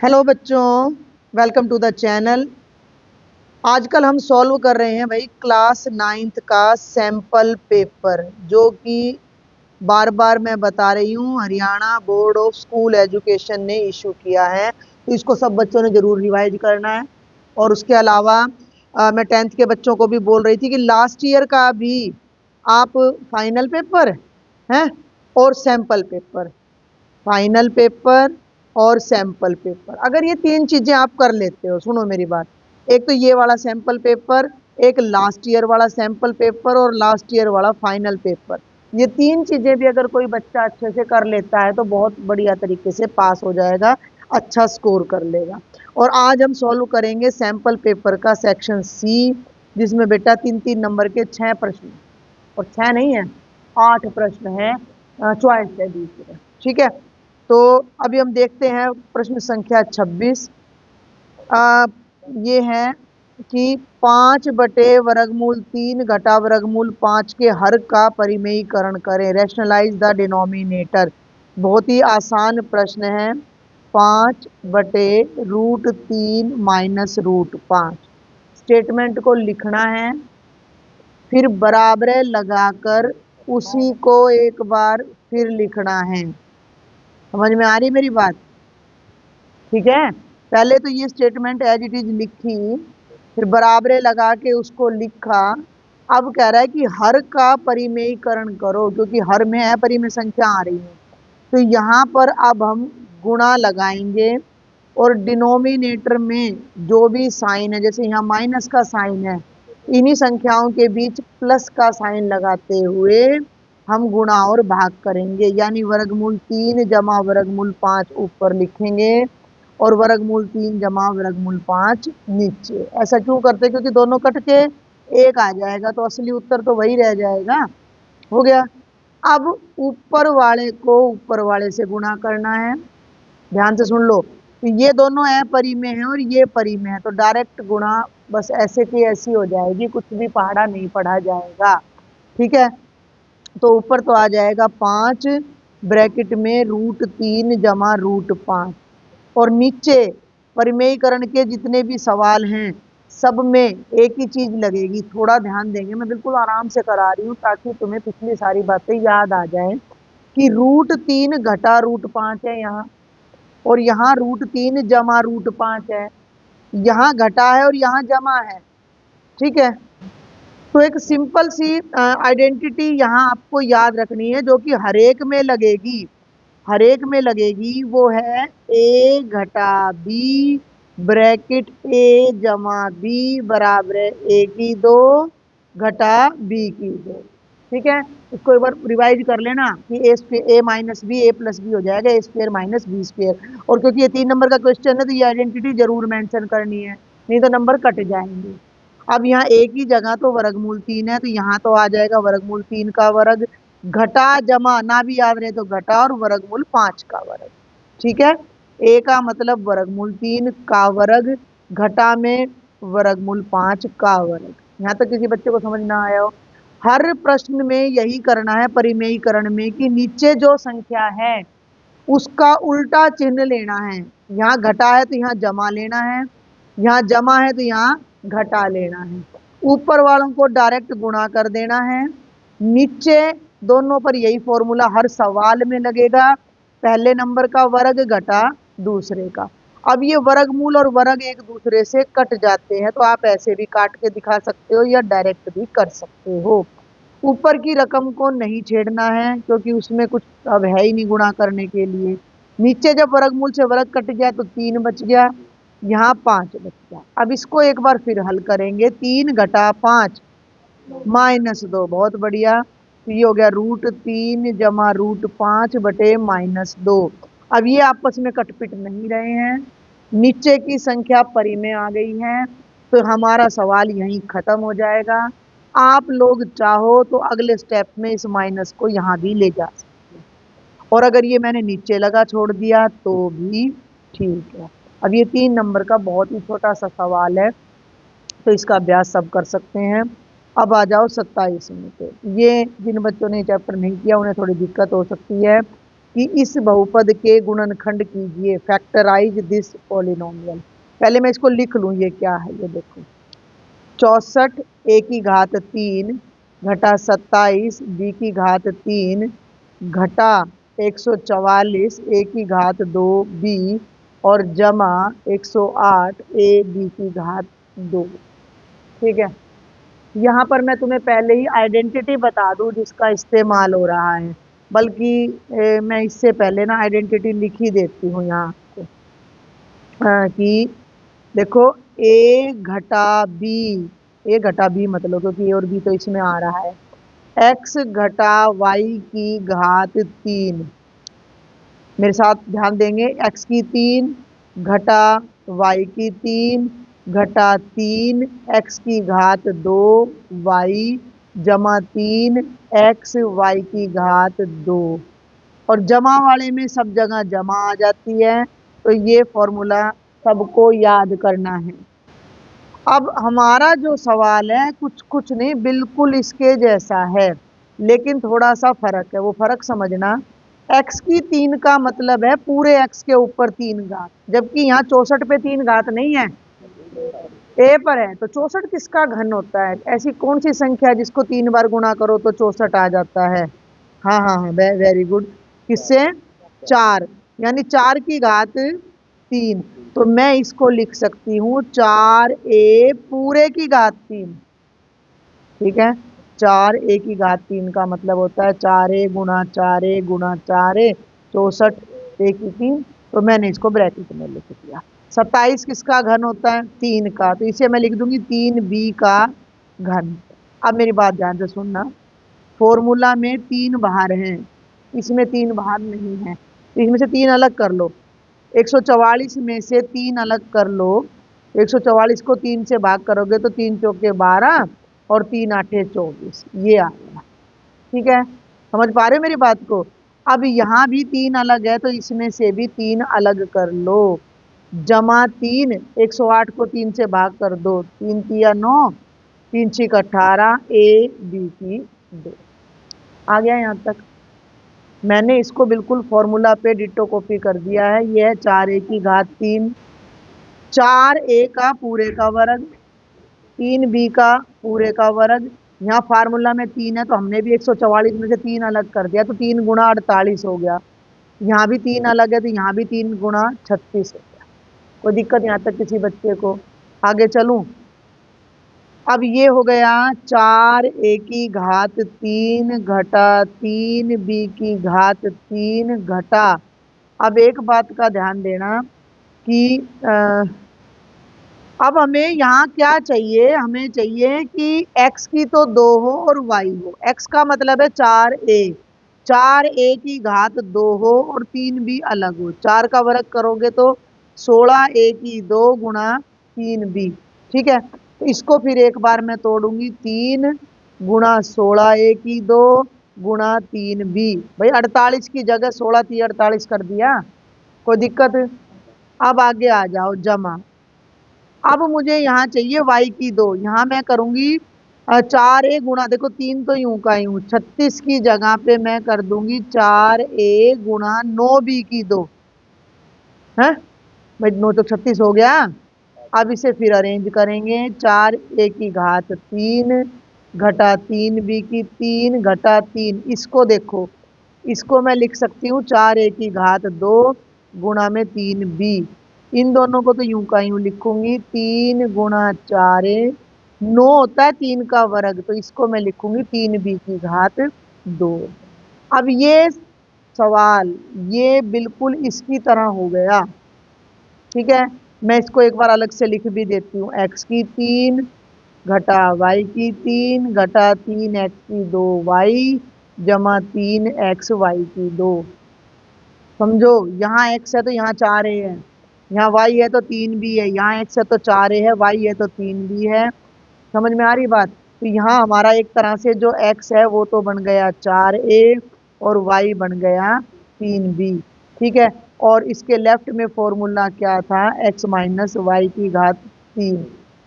Hello बच्चों, welcome to the channel. आजकल हम सॉल्व कर रहे हैं भाई क्लास नाइन्थ का सैंपल पेपर, जो कि बार बार मैं बता रही हूँ Haryana board of school education ने इशू किया है। तो इसको सब बच्चों ने जरूर रिवाइज करना है। और उसके अलावा मैं टेंथ के बच्चों को भी बोल रही थी कि लास्ट ईयर का भी आप फाइनल पेपर हैं और सैंपल पेपर, फाइनल पेपर और सैंपल पेपर, अगर ये तीन चीजें आप कर लेते हो, सुनो मेरी बात, एक तो ये वाला सैंपल पेपर, एक लास्ट ईयर वाला सैंपल पेपर और लास्ट ईयर वाला फाइनल पेपर, ये तीन चीजें भी अगर कोई बच्चा अच्छे से कर लेता है तो बहुत बढ़िया तरीके से पास हो जाएगा, अच्छा स्कोर कर लेगा। और आज हम सॉल्व करेंगे सैंपल पेपर का सेक्शन सी, जिसमें बेटा 3-3 नंबर के 6 प्रश्न, और 6 नहीं है, 8 प्रश्न है, चॉइस है दूसरे। ठीक है, तो अभी हम देखते हैं प्रश्न संख्या 26। ये है कि 5/वर्गमूल 3 घटा वर्गमूल 5 के हर का परिमेयीकरण करें, रैशनलाइज द डिनोमिनेटर। बहुत ही आसान प्रश्न है। 5/√3 माइनस √5 स्टेटमेंट को लिखना है, फिर बराबर लगाकर उसी को एक बार फिर लिखना है। समझ में आ रही मेरी बात? ठीक है, पहले तो ये स्टेटमेंट एज इट इज लिखी, फिर बराबरे लगा के उसको लिखा। अब कह रहा है कि हर का परिमेयीकरण करो, क्योंकि हर में है परिमेय संख्या आ रही है, तो यहाँ पर अब हम गुणा लगाएंगे और डिनोमिनेटर में जो भी साइन है, जैसे यहाँ माइनस का साइन है, इन्हीं संख्याओं के बीच प्लस का साइन लगाते हुए हम गुणा और भाग करेंगे, यानी वर्गमूल 3 जमा वर्गमूल 5 ऊपर लिखेंगे और वर्गमूल 3 जमा वर्गमूल 5 नीचे। ऐसा क्यों करते? क्योंकि दोनों कट के एक आ जाएगा, तो असली उत्तर तो वही रह जाएगा। हो गया। अब ऊपर वाले को ऊपर वाले से गुणा करना है, ध्यान से सुन लो। तो ये दोनों है परिमेय है और ये परिमेय है, तो डायरेक्ट गुणा बस ऐसे की ऐसी हो जाएगी, कुछ भी पहाड़ा नहीं पढ़ा जाएगा। ठीक है, तो ऊपर तो आ जाएगा 5 ब्रैकेट में √3 जमा √5, और नीचे परिमेयीकरण के जितने भी सवाल हैं सब में एक ही चीज लगेगी। थोड़ा ध्यान देंगे, मैं बिल्कुल आराम से करा रही हूँ ताकि तुम्हें पिछली सारी बातें याद आ जाए कि √3 घटा √5 है यहाँ, और यहाँ √3 जमा √5 है, यहाँ घटा है और यहाँ जमा है। ठीक है, तो एक सिंपल सी आइडेंटिटी यहाँ आपको याद रखनी है, जो कि हरेक में लगेगी, हरेक में लगेगी। वो है a घटा b ब्रैकेट a जमा b बराबर है a की 2 घटा b की 2। ठीक है, इसको एक बार रिवाइज कर लेना कि a minus b a plus b हो जाएगा a² माइनस b²। और क्योंकि ये 3 नंबर का क्वेश्चन है तो ये आइडेंटिटी जरूर मेंशन करनी है, नहीं तो नंबर कट जाएंगे। अब यहाँ एक ही जगह तो वर्गमूल 3 है, तो यहाँ तो आ जाएगा वर्गमूल 3 का वर्ग घटा जमा, ना भी याद रहे तो घटा, और वर्गमूल 5 का वर्ग। ठीक है, ए का मतलब वर्गमूल 3 का वर्ग घटा में वर्गमूल 5 का वर्ग। यहाँ तक किसी बच्चे को समझ ना आया हो? हर प्रश्न में यही करना है परिमेयीकरण में, कि नीचे जो संख्या है उसका उल्टा चिन्ह लेना है। यहाँ घटा है तो यहाँ जमा लेना है, यहाँ जमा है तो यहाँ घटा लेना है। ऊपर वालों को डायरेक्ट गुणा कर देना है, नीचे दोनों पर यही फॉर्मूला हर सवाल में लगेगा, पहले नंबर का वर्ग घटा दूसरे का। अब ये वर्गमूल और वर्ग एक दूसरे से कट जाते हैं, तो आप ऐसे भी काट के दिखा सकते हो या डायरेक्ट भी कर सकते हो। ऊपर की रकम को नहीं छेड़ना है, क्योंकि उसमें कुछ अब है ही नहीं गुणा करने के लिए। नीचे जब वर्गमूल से वर्ग कट गया तो 3 बच गया, यहाँ 5 बच गया। अब इसको एक बार फिर हल करेंगे, 3 घटा 5 माइनस 2, बहुत बढ़िया। तो ये हो गया √3 जमा √5 बटे -2। अब ये आपस में कटपिट नहीं रहे हैं, नीचे की संख्या परिमेय आ गई है, तो हमारा सवाल यहीं खत्म हो जाएगा। आप लोग चाहो तो अगले स्टेप में इस माइनस को यहाँ भी ले जा सकते हैं, और अगर ये मैंने नीचे लगा छोड़ दिया तो भी ठीक है। अब ये 3 नंबर का बहुत ही छोटा सा सवाल है, तो इसका अभ्यास सब कर सकते हैं। अब आ जाओ 27 पे। ये जिन बच्चों ने चैप्टर नहीं किया उन्हें थोड़ी दिक्कत हो सकती है कि इस बहुपद के गुणनखंड कीजिए, फैक्टराइज दिस पॉलिनोमियल। पहले मैं इसको लिख लूं, ये क्या है, ये देखो 64 a की घात 3 घटा 27 b की घात 3 घटा 144 a की घात 2 b और जमा 108 a b की घात 2। ठीक है, यहाँ पर मैं तुम्हें पहले ही आइडेंटिटी बता दूं जिसका इस्तेमाल हो रहा है, बल्कि मैं इससे पहले ना आइडेंटिटी लिख ही देती हूँ यहाँ पे, कि देखो a घटा b, a घटा b मतलब, क्योंकि a और b तो इसमें आ रहा है, x घटा y की घात 3, मेरे साथ ध्यान देंगे, x की 3 घटा y की 3 घटा 3 x की घात 2 y जमा 3 x y की घात 2, और जमा वाले में सब जगह जमा आ जाती है, तो ये फॉर्मूला सबको याद करना है। अब हमारा जो सवाल है कुछ कुछ नहीं, बिल्कुल इसके जैसा है, लेकिन थोड़ा सा फर्क है, वो फर्क समझना। x की 3 का मतलब है पूरे x के ऊपर 3 घात, जबकि यहाँ 64 पे 3 घात नहीं है, a पर है, तो 64 किसका घन होता है? ऐसी कौन सी संख्या है जिसको 3 बार गुणा करो तो 64 आ जाता है? हाँ हाँ हाँ, वेरी गुड, किससे? 4, यानी 4 की घात 3, तो मैं इसको लिख सकती हूँ 4a पूरे की घात 3। ठीक है, 4a की घात 3 का मतलब होता है 4a गुणा 4a गुणा 4a, 64 a की 3, तो मैंने इसको ब्रैकेट में लिख दिया। 27 किसका घन होता है? 3 का, तो इसे मैं लिख दूंगी 3b का घन। अब मेरी बात ध्यान से सुनना, फॉर्मूला में 3 बाहर हैं, इसमें 3 बाहर नहीं है, तो इसमें से 3 अलग कर लो, 144 में से 3 अलग कर लो, 144 को 3 से भाग करोगे तो 3 चौके 12 और 3 आठे 24, ये आ गया। ठीक है, समझ पा रहे हो मेरी बात को? अब यहाँ भी 3 अलग है, तो इसमें से भी 3 अलग कर लो, जमा 3, 108 को 3 से भाग कर दो, 3 तिया 9, 3 6 18, a b की 2। आ गया यहाँ तक? मैंने इसको बिल्कुल फॉर्मूला पे डिटो कॉपी कर दिया है। ये है 4a की घात 3, 4a का पूरे का वर्ग, 3b का पूरे का वर्ग, यहाँ फार्मूला में 3 है तो हमने भी 144 में से 3 अलग कर दिया, तो 3 गुणा 48 हो गया, यहाँ भी 3 अलग है तो यहाँ भी 3 गुणा 36 हो गया। कोई दिक्कत यहाँ तक किसी बच्चे को? आगे चलूं? अब ये हो गया 4a की घात 3 घटा 3b की घात 3 घटा, अब एक बात का ध्यान देना कि अब हमें यहाँ क्या चाहिए, हमें चाहिए कि x की तो 2 हो और y हो, x का मतलब है 4a, 4a की घात 2 हो और 3b अलग हो, 4 का वर्ग करोगे तो 16a की 2 गुणा 3b। ठीक है, तो इसको फिर एक बार मैं तोड़ूंगी, 3 गुणा 16a की 2 गुणा 3b, भाई 48 की जगह 16 थी 48 कर दिया, कोई दिक्कत? अब आगे आ जाओ, जमा, अब मुझे यहाँ चाहिए y की 2, यहाँ मैं करूंगी 4a गुणा, देखो 3 तो यूं का यूं, 36 की जगह पे मैं कर दूंगी 4a गुणा 9b की 2 है भाई, 9 तो 36 हो गया। अब इसे फिर अरेंज करेंगे, 4a की घात 3 घटा 3b की 3 घटा 3, इसको देखो, इसको मैं लिख सकती हूँ 4a की घात 2 गुणा में 3b, इन दोनों को तो यूं का यूं लिखूंगी, 3 गुणा 4a, 9 होता है 3 का वर्ग, तो इसको मैं लिखूंगी 3b की घात 2। अब ये सवाल ये बिल्कुल इसकी तरह हो गया। ठीक है, मैं इसको एक बार अलग से लिख भी देती हूँ, x की 3 घटा y की 3 घटा 3x की 2y जमा 3x y की 2। समझो, यहाँ x है तो यहाँ 4a है, यहाँ y है तो 3b है, यहाँ x है तो 4a है, y है तो 3b है। समझ में आ रही बात? तो यहाँ हमारा एक तरह से जो x है वो तो बन गया 4a और y बन गया 3b। ठीक है, और इसके लेफ्ट में फॉर्मूला क्या था, x माइनस वाई की घात 3,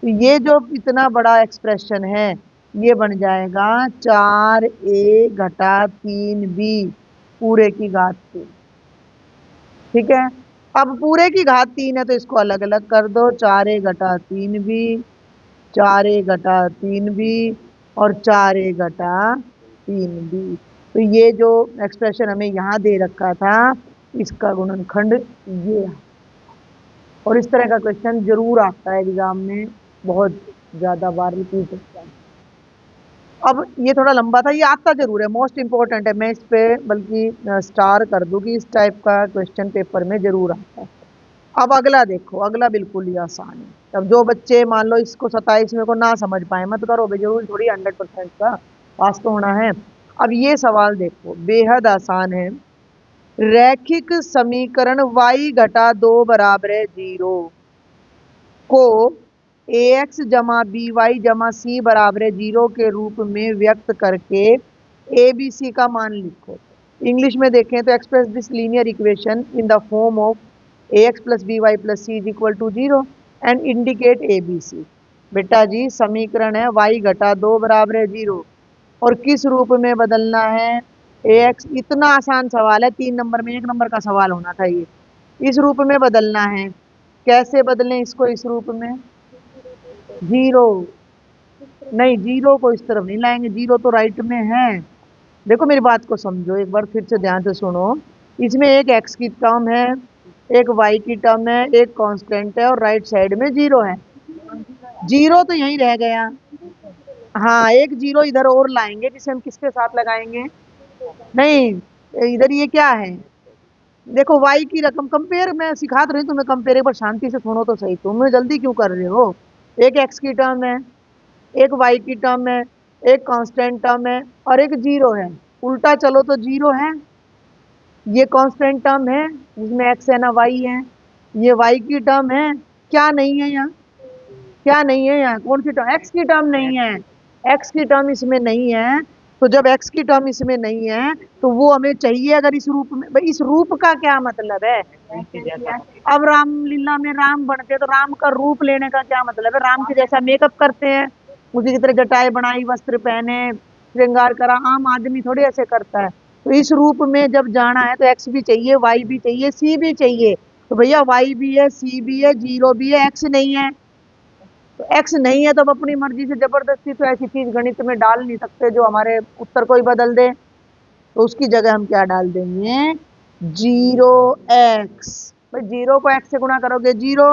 तो ये जो इतना बड़ा एक्सप्रेशन है ये बन जाएगा 4a घटा 3b पूरे की घात 3। ठीक है। अब पूरे की घात 3 है तो इसको अलग अलग कर दो, 4a घटा 3b, 4a घटा 3b और 4a घटा 3b। तो ये जो एक्सप्रेशन हमें यहाँ दे रखा था इसका गुणनखंड ये है। और इस तरह का क्वेश्चन जरूर आता है एग्जाम में, बहुत ज्यादा बार रिपीट होता है। अब ये थोड़ा लंबा था, ये आता जरूर है, मोस्ट इंपॉर्टेंट है, मैं इस पे बल्कि स्टार कर दूं कि इस टाइप का क्वेश्चन पेपर में जरूर आता है। अब अगला देखो, अगला बिल्कुल ही आसान है। अब जो बच्चे मान लो इसको 27वें को ना समझ पाए मत करो भाई, जरूर थोड़ी 100% का पास तो होना है। अब ये सवाल देखो बेहद आसान है। रैखिक समीकरण y घटा 2 बराबर है 0 को ax जमा by जमा c बराबर है 0 के रूप में व्यक्त करके abc का मान लिखो। इंग्लिश में देखें तो express this linear equation in the form of ax plus by plus c is equal to 0 and indicate abc। बेटा जी समीकरण है y घटा 2 बराबर है 0 और किस रूप में बदलना है ax। इतना आसान सवाल है, 3 नंबर में 1 नंबर का सवाल होना था ये। इस रूप में बदलना है, कैसे बदलें इसको इस रूप में, 0 नहीं, 0 को इस तरफ नहीं लाएंगे, 0 तो राइट में है। देखो मेरी बात को समझो एक बार फिर से ध्यान से सुनो। इसमें एक x की टर्म है, एक y की टर्म है, एक कांस्टेंट है और राइट साइड में 0 है। 0 तो यहीं रह गया। हाँ एक 0 इधर और लाएंगे जिसे हम किसके साथ लगाएंगे, नहीं इधर ये क्या है, देखो y की रकम कंपेयर, मैं सिखा तो रही हूँ तुम्हें कंपेयर, पर शांति से सुनो तो सही, तुम जल्दी क्यों कर रहे हो। एक x की टर्म है, एक y की टर्म है, एक कांस्टेंट टर्म है और एक 0 है। उल्टा चलो तो 0 है, ये कांस्टेंट टर्म है जिसमें x है ना y है, ये y की टर्म है, क्या नहीं है यहाँ, क्या नहीं है यहाँ, कौन सी टर्म, x की टर्म नहीं है, x की टर्म इसमें नहीं है। तो जब x की टर्म इसमें नहीं है तो वो हमें चाहिए अगर इस रूप में, भाई इस रूप का क्या मतलब है। अब रामलीला में राम बनते हैं तो राम का रूप लेने का क्या मतलब है, राम के जैसा मेकअप करते हैं, उसी की तरह जटाएं बनाई, वस्त्र पहने, श्रृंगार करा, आम आदमी थोड़ी ऐसे करता है। तो इस रूप में जब जाना है तो एक्स भी चाहिए, वाई भी चाहिए, सी भी चाहिए। तो भैया वाई भी है, सी भी है, 0 भी है, एक्स नहीं है। तो एक्स नहीं है तो अब अपनी मर्जी से जबरदस्ती तो ऐसी चीज गणित में डाल नहीं सकते जो हमारे उत्तर को ही बदल दे। तो उसकी जगह हम क्या डाल देंगे, 0x। भाई 0 को x से गुणा करोगे 0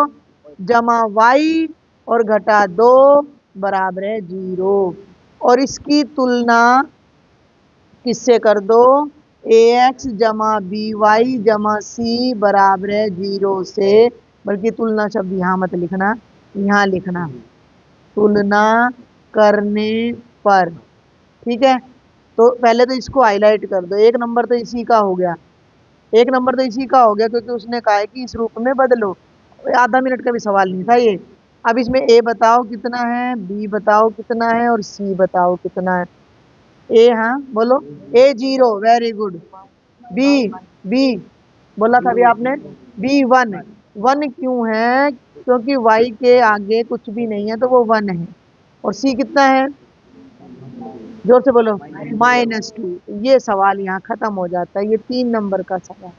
जमा वाई और घटा 2 बराबर है 0। और इसकी तुलना किससे कर दो, ax जमा by जमा c बराबर है 0 से। बल्कि तुलना शब्द यहाँ मत लिखना, यहाँ लिखना तुलना करने पर, ठीक है। तो पहले तो इसको हाईलाइट कर दो, 1 नंबर तो इसी का हो गया, 1 नंबर तो इसी का हो गया क्योंकि उसने कहा है कि इस रूप में बदलो। आधा मिनट का भी सवाल नहीं था ये। अब इसमें ए बताओ कितना है, बी बताओ कितना है और सी बताओ कितना है। ए, हाँ बोलो, ए 0, वेरी गुड। बी, बी बोला था अभी आपने, बी 1, 1 क्यों है, क्योंकि वाई के आगे कुछ भी नहीं है तो वो 1 है। और सी कितना है, जोर से बोलो, -2। ये सवाल यहाँ खत्म हो जाता है, ये 3 नंबर का सवाल।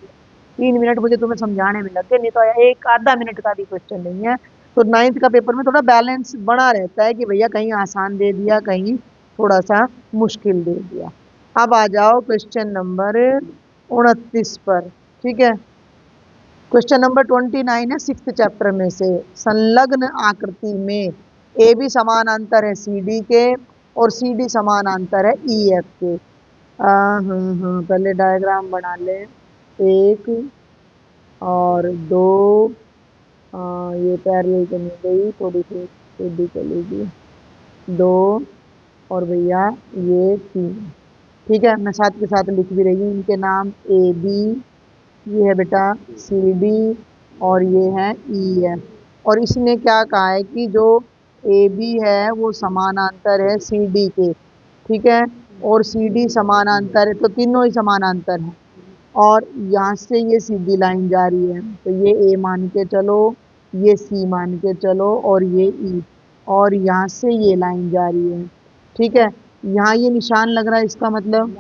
3 मिनट मुझे तुम्हें समझाने में लगे, नहीं तो एक आधा मिनट का भी क्वेश्चन नहीं है। तो 9th का पेपर में थोड़ा बैलेंस बना रहता है कि भैया कहीं आसान दे दिया, कहीं थोड़ा सा मुश्किल दे दिया। अब आ जाओ क्वेश्चन नंबर 29 पर, ठीक है। क्वेश्चन नंबर 29 है 6th चैप्टर में से। संलग्न आकृति में ए बी समानांतर है सी डी के और सी डी समानांतर है ई एफ के। पहले डायग्राम बना ले, 1 और 2, ये पैरेलल तो नहीं गई, थोड़ी सी सीधी चलेगी, 2 और भैया ये 3, ठीक है। मैं साथ के साथ लिख भी रही हूँ इनके नाम, ए बी, ये है बेटा सी डी और ये है ई एफ। और इसने क्या कहा है कि जो ए बी है वो समानांतर है सी डी के, ठीक है, और सी डी समानांतर है, तो तीनों ही समानांतर है। और यहाँ से ये सीधी लाइन जा रही है तो ये ए मान के चलो, ये सी मान के चलो और ये ई, और यहाँ से ये लाइन जा रही है, ठीक है। यहाँ ये निशान लग रहा है, इसका मतलब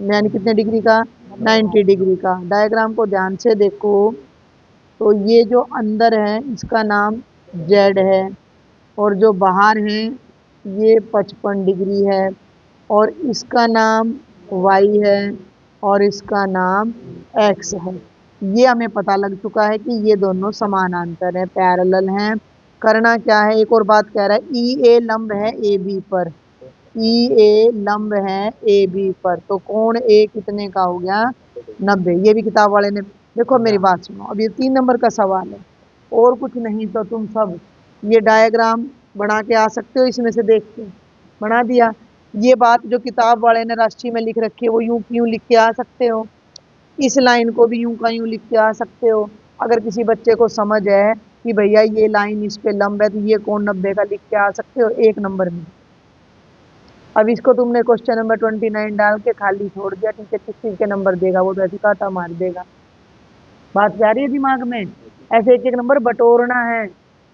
यानी कितने डिग्री का, 90 डिग्री का। डायग्राम को ध्यान से देखो, तो ये जो अंदर है इसका नाम जेड है, और जो बाहर है ये 55 डिग्री है, और इसका नाम वाई है, और इसका नाम एक्स है। ये हमें पता लग चुका है कि ये दोनों समानांतर है, पैरेलल हैं। करना क्या है, एक और बात कह रहा है, ई ए लंब है ए बी पर, ई ए लंब है ए बी पर, तो कोण ए कितने का हो गया, 90। ये भी किताब वाले ने, देखो मेरी बात सुनो, अब ये 3 नंबर का सवाल है, और कुछ नहीं तो तुम सब ये डायग्राम बना के आ सकते हो, इसमें से देख के बना दिया। ये बात जो किताब वाले ने राशि में लिख रखी है वो यूं क्यों लिख के आ सकते हो, इस लाइन को भी यूं का यूं लिख के आ सकते हो। अगर किसी बच्चे को समझ है कि भैया ये लाइन इस पे लंब है, तो ये कोण 90 का लिख के आ सकते हो 1 नंबर में। अब इसको तुमने क्वेश्चन नंबर 29 डाल के खाली छोड़ दिया, ठीक है, किस चीज के नंबर देगा, वो तो ऐसे काटा मार देगा। बात जा रही है दिमाग में, ऐसे एक एक नंबर बटोरना है।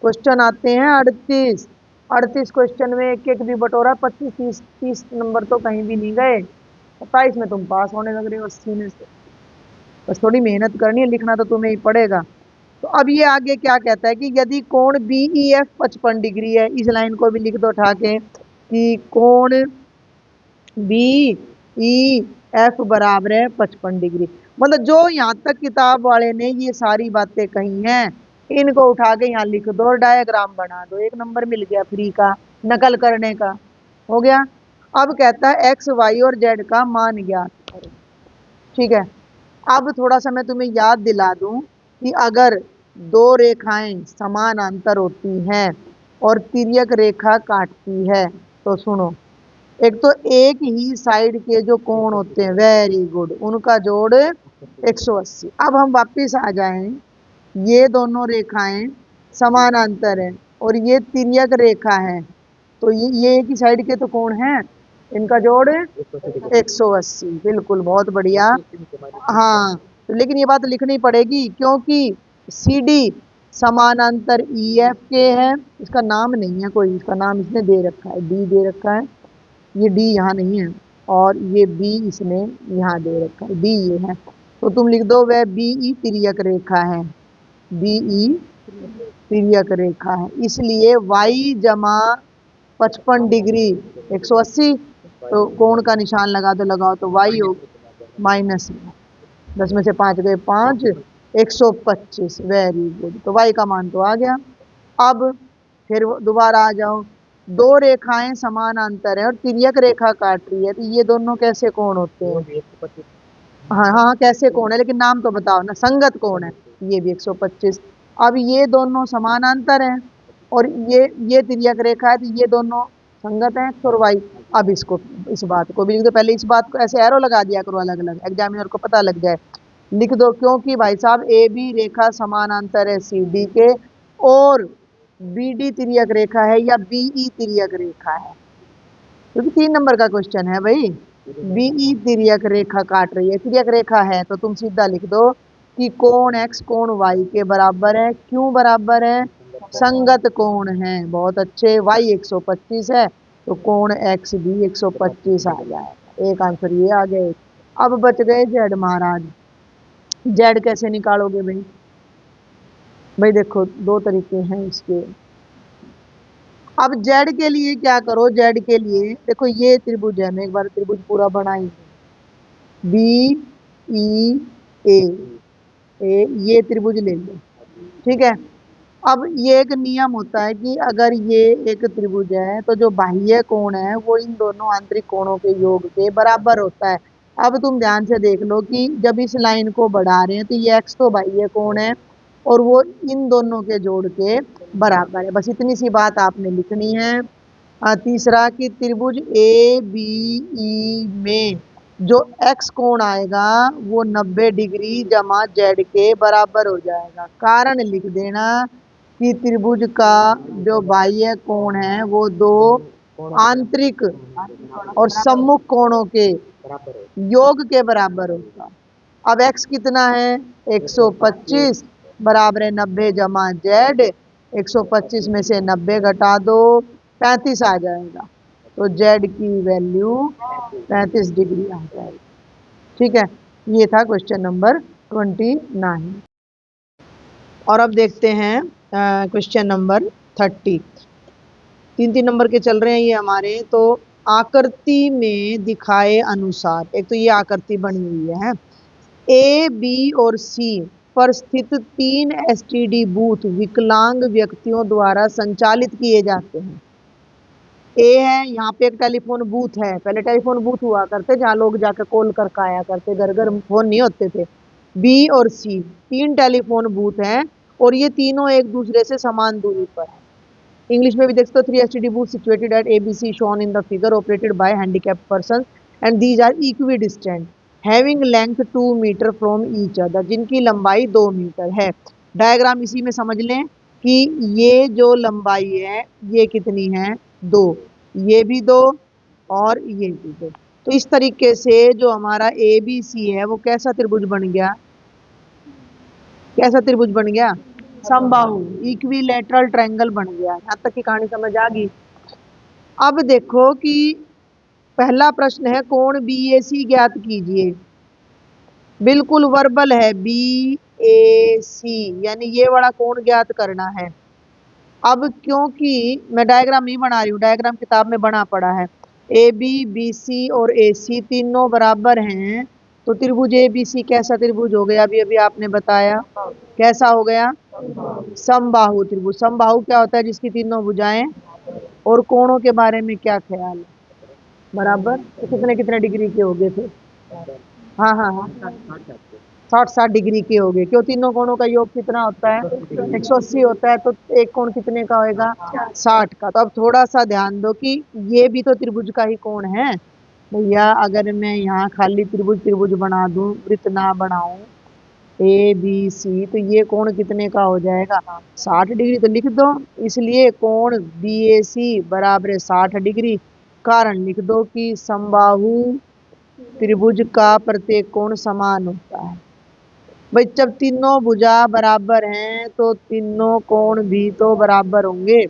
क्वेश्चन आते हैं 38, 38 क्वेश्चन में एक एक भी बटोरा, 25 30 30 नंबर तो कहीं भी नहीं गए। 27 में तुम पास होने लग रहे हो 80 में से। बस थोड़ी मेहनत करनी है, लिखना तो तुम्हें ही पड़ेगा। तो अब ये आगे क्या कहता है कि यदि कोण बी ई एफ 55 डिग्री है, इस लाइन को भी लिख दो उठा के कि कोण बी ई एफ बराबर है 55 डिग्री। मतलब जो यहाँ तक किताब वाले ने ये सारी बातें कही हैं, इनको उठा के यहाँ लिख दो और डायग्राम बना दो, 1 नंबर मिल गया फ्री का, नकल करने का हो गया। अब कहता है एक्स वाई और जेड का मान ज्ञात करो, ठीक है। अब थोड़ा सा मैं तुम्हें याद दिला दूं कि अगर दो रेखाएं समानांतर होती हैं और तिर्यक रेखा काटती है, तो सुनो, एक तो एक ही साइड के जो कोण होते हैं, वेरी गुड, उनका जोड़ 180। अब हम वापिस आ जाएं, ये दोनों रेखाएं समानांतर है और ये तिर्यक रेखा है, तो ये एक ही साइड के तो कोण हैं, इनका जोड़ 180, बिल्कुल, बहुत बढ़िया। हाँ, तो लेकिन ये बात लिखनी पड़ेगी क्योंकि सी डी समानांतर ई एफ के है, इसका नाम नहीं है कोई, इसका नाम इसने दे रखा है, डी दे रखा है, ये डी यहाँ नहीं है, और ये बी इसने यहाँ दे रखा है, डी ये है, तो तुम लिख दो वह बी ई तिर्यक रेखा है, बी ई तिर्यक रेखा है, इसलिए y जमा 55 डिग्री 180, तो कोण का निशान लगा दो, लगाओ तो y हो माइनस 10 में से 5 गए 5, 125, वेरी गुड, तो y का मान तो आ गया। अब फिर दोबारा आ जाओ, दो रेखाएं समानांतर है और तिर्यक रेखा काट रही है, तो ये दोनों कैसे कोण होते हैं, हाँ हाँ कैसे कोण है, लेकिन नाम तो बताओ ना, संगत कोण है, ये भी 125। अब ये दोनों समानांतर हैं और ये तिर्यक रेखा है, तो ये दोनों संगत हैं एक्स और वाई। अब इसको, इस बात को भी लिख दो, पहले इस बात को ऐसे एरो लगा दिया करो अलग अलग, एग्जामिनर को पता लग जाए। लिख दो, क्योंकि भाई साहब ए बी रेखा समानांतर है सी डी के, और बी डी तिर्यक रेखा है या बी ई तिर्यक रेखा है, क्योंकि 3 नंबर का क्वेश्चन है भाई। बीई तिर्यक रेखा काट रही है, तिर्यक रेखा है, तो तुम सीधा लिख दो कि कोण एक्स कोण वाई के बराबर है। क्यों बराबर है, संगत कोण है, बहुत अच्छे। वाई 125 है तो कोण एक्स भी 125 आ जाएगा, एक आंसर ये आ गए। अब बच गए जेड महाराज, जेड कैसे निकालोगे भाई, भाई देखो 2 तरीके हैं इसके। अब जेड के लिए क्या करो, जेड के लिए देखो ये त्रिभुज है, मैं एक बार त्रिभुज पूरा बनाई, बी ई ए, ये त्रिभुज ले लो, ठीक है। अब ये एक नियम होता है कि अगर ये एक त्रिभुज है तो जो बाह्य कोण है वो इन दोनों आंतरिक कोणों के योग के बराबर होता है। अब तुम ध्यान से देख लो कि जब इस लाइन को बढ़ा रहे हैं तो ये एक्स तो बाह्य कोण है और वो इन दोनों के जोड़ के बराबर है, बस इतनी सी बात आपने लिखनी है। तीसरा कि त्रिभुज ए बी ई में जो एक्स कोण आएगा वो 90 डिग्री जमा जेड के बराबर हो जाएगा। कारण लिख देना कि त्रिभुज का जो बाह्य कोण है वो दो आंतरिक और सम्मुख कोणों के योग के बराबर होगा। अब x कितना है, 125 बराबर है 90 जमा जेड, 125 में से 90 घटा दो 35 आ जाएगा, तो जेड की वैल्यू 35 डिग्री आ जाएगी। ठीक है, ये था क्वेश्चन नंबर 29। और अब देखते हैं क्वेश्चन नंबर 30। 3-3 नंबर के चल रहे हैं ये हमारे। तो आकृति में दिखाए अनुसार, एक तो ये आकृति बनी हुई है, ए बी और सी पर स्थित 3 एसटीडी बूथ विकलांग व्यक्तियों द्वारा संचालित किए जाते हैं। ए है, यहाँ पे एक टेलीफोन बूथ है। पहले टेलीफोन बूथ हुआ करते जहाँ लोग जाकर कॉल करके आया करते, घर घर फोन नहीं होते थे। बी और सी 3 टेलीफोन बूथ हैं और ये तीनों एक दूसरे से समान दूरी पर है। इंग्लिश में भी देख सकते हो, 3 STD booth situated at ABC shown in the figure, operated by handicapped person and these are equidistant having length 2 metre from each other, जिनकी लंबाई 2 मीटर है। डायग्राम इसी में समझ लें कि ये जो लंबाई है ये कितनी है, 2, ये भी 2 और ये भी 2। तो इस तरीके से जो हमारा ABC है वो कैसा त्रिभुज बन गया, कैसा त्रिभुज बन गया, समबाहु इक्विलैटरल ट्रायंगल बन गया। यहाँ तक की कहानी समझ आ गई। अब देखो कि पहला प्रश्न है कोण BAC ज्ञात कीजिए। बिल्कुल वर्बल है, BAC यानी ये वाला कोण ज्ञात करना है। अब क्योंकि मैं डायग्राम नहीं बना रही हूँ, डायग्राम किताब में बना पड़ा है। AB BC और AC तीनों बराबर हैं, तो त्रिभुज ABC कैसा त्रिभुज हो गया, अभी अभी आपने बताया कैसा हो गया, समबाहु त्रिभुज। समबाहु क्या होता है, जिसकी तीनों भुजाएं। और कोणों के बारे में क्या ख्याल है, बराबर तो कितने कितने डिग्री के हो गए थे, हाँ हाँ हाँ 60-60 डिग्री के हो गए। क्यों, तीनों कोणों का योग कितना होता है, 180 होता है। तो एक कोण कितने का होएगा, 60 का। तो अब थोड़ा सा ध्यान दो कि ये भी तो त्रिभुज का ही कोण है भैया। अगर मैं यहाँ खाली त्रिभुज त्रिभुज बना दूं, वृत्त ना बनाऊं, ABC, तो ये कोण कितने का हो जाएगा, 60 डिग्री। तो लिख दो, इसलिए कोण BAC बराबर 60 डिग्री। कारण लिख दो कि समबाहु त्रिभुज का प्रत्येक कोण समान होता है। भाई जब तीनों भुजा बराबर हैं तो तीनों कोण भी तो बराबर होंगे,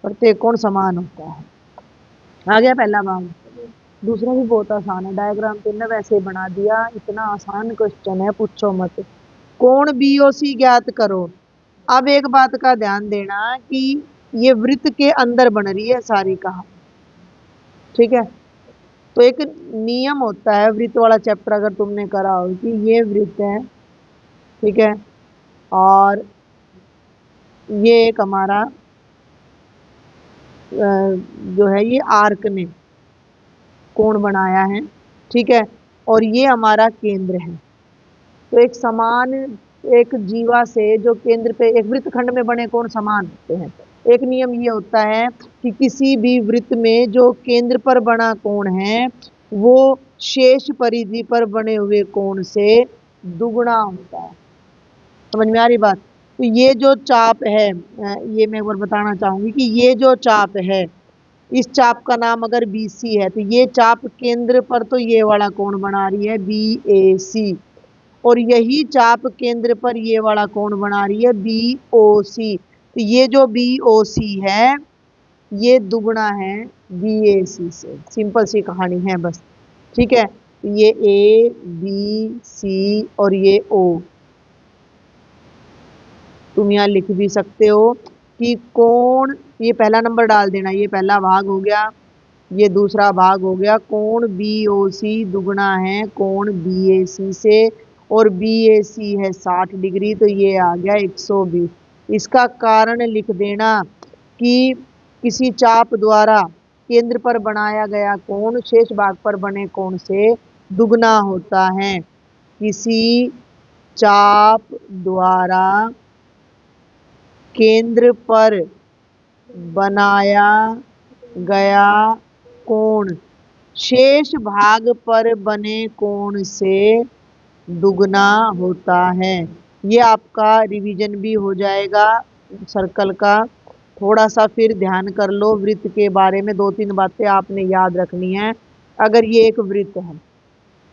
प्रत्येक कोण समान होता है। आ गया पहला भाग। दूसरा भी बहुत आसान है, डायग्राम तो ने वैसे बना दिया। इतना आसान क्वेश्चन है, पूछो मत। कोण BOC ज्ञात करो। अब एक बात का ध्यान देना कि ये वृत्त के अंदर बन रही है सारी कहानी, ठीक है। तो एक नियम होता है वृत्त वाला, चैप्टर अगर तुमने करा हो, कि ये वृत्त है, ठीक है, और ये एक हमारा जो है ये आर्क ने कोण बनाया है, ठीक है, और ये हमारा केंद्र है। तो एक समान, एक जीवा से जो केंद्र पे, एक वृत्त खंड में बने कोण समान होते हैं। एक नियम ये होता है कि किसी भी वृत्त में जो केंद्र पर बना कोण है वो शेष परिधि पर बने हुए कोण से दुगुना होता है। समझ में आ रही बात। तो ये जो चाप है, ये मैं एक बार बताना चाहूंगी कि ये जो चाप है, इस चाप का नाम अगर BC है, तो ये चाप केंद्र पर तो ये वाला कोण बना रही है BAC, और यही चाप केंद्र पर ये वाला कोण बना रही है BOC। तो ये जो BOC है ये दुगुना है BAC से। सिंपल सी कहानी है बस, ठीक है। तो ये ABC और ये O, तुम यहाँ लिख भी सकते हो कि कोण, ये पहला नंबर डाल देना, ये पहला भाग हो गया, ये दूसरा भाग हो गया। कोण BOC दुगुना है कोण BAC से, और BAC है 60 डिग्री, तो ये आ गया 120। इसका कारण लिख देना कि किसी चाप द्वारा केंद्र पर बनाया गया कोण शेष भाग पर बने कोण से दुगना होता है। किसी चाप द्वारा केंद्र पर बनाया गया कोण शेष भाग पर बने कोण से दुगना होता है। ये आपका रिवीजन भी हो जाएगा सर्कल का। थोड़ा सा फिर ध्यान कर लो, वृत्त के बारे में 2-3 बातें आपने याद रखनी है। अगर ये एक वृत्त है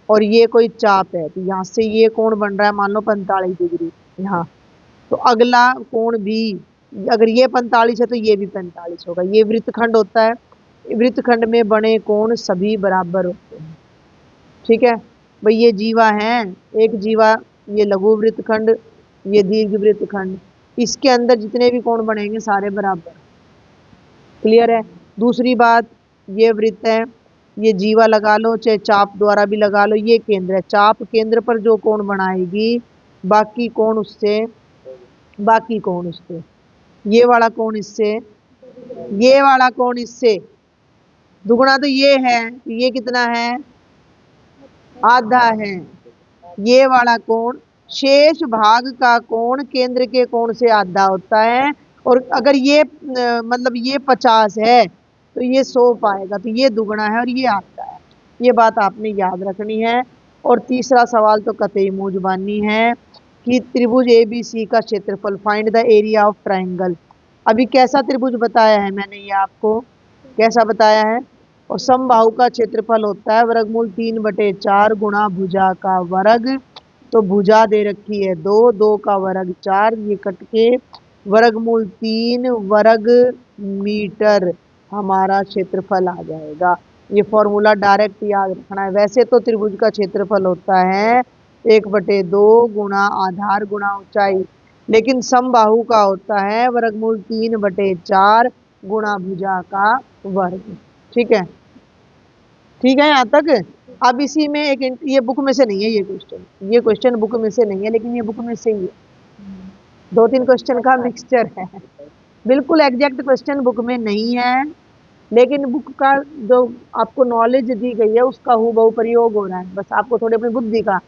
और ये कोई चाप है, तो यहाँ से ये कोण बन रहा है मान लो 45 डिग्री यहाँ, तो अगला कोण भी, अगर ये 45 है तो ये भी 45 होगा। ये वृत्तखंड होता है, वृत्तखंड में बने कोण सभी बराबर होते हैं, ठीक है। भाई ये जीवा है, एक जीवा, ये लघु वृत्तखंड, ये दीर्घ वृत्तखंड, इसके अंदर जितने भी कोण बनेंगे सारे बराबर। क्लियर है। दूसरी बात, ये वृत्त है, ये जीवा लगा लो चाहे चाप द्वारा भी लगा लो, ये केंद्र है, चाप केंद्र पर जो कोण बनाएगी बाकी कोण उससे, बाकी कोण उससे, ये वाला कोण इससे, ये वाला कोण इससे दुगुना तो ये है, ये कितना है, आधा है। ये वाला कोण, शेष भाग का कोण केंद्र के कोण से आधा होता है। और अगर ये मतलब ये 50 है तो ये 100 पाएगा, तो ये दुगना है और ये आधा है। ये बात आपने याद रखनी है। और तीसरा सवाल तो कतई मूजबानी है कि त्रिभुज ABC का क्षेत्रफल, find the area of triangle. अभी कैसा त्रिभुज बताया है मैंने, ये आपको कैसा बताया है। और समबाहु का क्षेत्रफल होता है वर्गमूल 3/4 गुणा भुजा का वर्ग। तो भुजा दे रखी है 2, 2 का वर्ग 4, ये कट के वर्गमूल 3 वर्ग मीटर हमारा क्षेत्रफल आ जाएगा। ये फॉर्मूला डायरेक्ट याद रखना है। वैसे तो त्रिभुज का क्षेत्रफल होता है 1/2 गुणा आधार गुणा ऊंचाई, लेकिन समबाहु का होता है वर्गमूल 3/4 गुणा भुजा का वर्ग। ठीक है, ठीक है यहाँ तक। अब इसी में एक ये बुक में से नहीं है, ये क्वेश्चन बुक में से नहीं है, लेकिन ये बुक में से ही है, 2-3 क्वेश्चन का मिक्सचर है। बिल्कुल एग्जैक्ट क्वेश्चन बुक में नहीं है, लेकिन बुक का जो आपको नॉलेज दी गई है उसका हूबहू प्रयोग हो रहा है। बस आपको थोड़ी अपनी बुद्धि का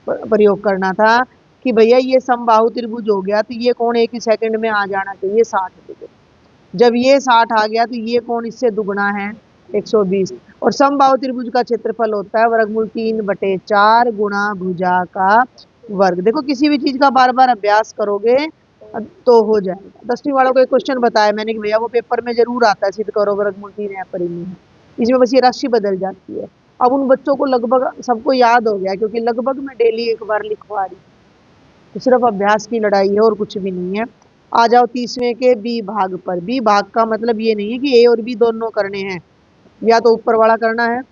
प्रयोग करना था कि भैया ये समबाहु त्रिभुज हो गया तो ये कोण एक ही सेकंड में आ जाना चाहिए 60 डिग्री। जब ये 60 आ गया तो ये कोण इससे दुगना है 120। और समबाहु त्रिभुज का क्षेत्रफल होता है वर्गमूल 3/4 गुणा भुजा का वर्ग। देखो किसी भी चीज का बार बार अभ्यास करोगे तो हो जाएगा। 10वीं वालों को एक क्वेश्चन बताया मैंने कि भैया वो पेपर में जरूर आता है, सिद्ध करो वर्गमूल 3 है परिमेय है, इसमें बस ये राशि बदल जाती है। अब उन बच्चों को लगभग सबको याद हो गया, क्योंकि लगभग मैं डेली एक बार लिखवा रही, तो सिर्फ अभ्यास की लड़ाई है और कुछ भी नहीं है। आ जाओ 30वें के बी भाग पर। बी भाग का मतलब ये नहीं है कि ए और बी दोनों करने हैं, या तो ऊपर वाला करना है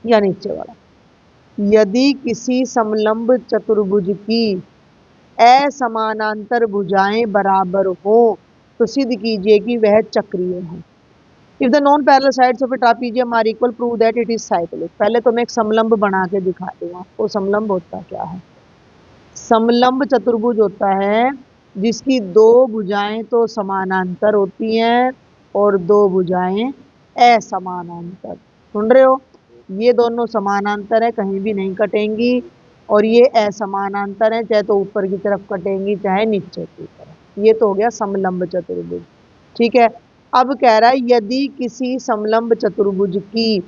या नीचे वाला। यदि किसी समलंब चतुर्भुज की असमानांतर भुजाएं बराबर हो तो सिद्ध कीजिए कि वह चक्रीय है। If the non parallel sides of a trapezium are equal, prove that it is cyclic. पहले तो मैं एक समलंब बना के दिखा दूंगा आपको। समलंब होता क्या है? समलंब चतुर्भुज होता है जिसकी 2 भुजाएं तो समानांतर होती हैं और 2 भुजाएं असमानांतर। सुन रहे हो? ये दोनों समानांतर है, कहीं भी नहीं कटेंगी, और ये असमानांतर है, चाहे तो ऊपर की तरफ कटेंगी चाहे नीचे की तरफ। ये तो हो गया समलंब चतुर्भुज। ठीक है। अब कह रहा है यदि किसी समलंब चतुर्भुज की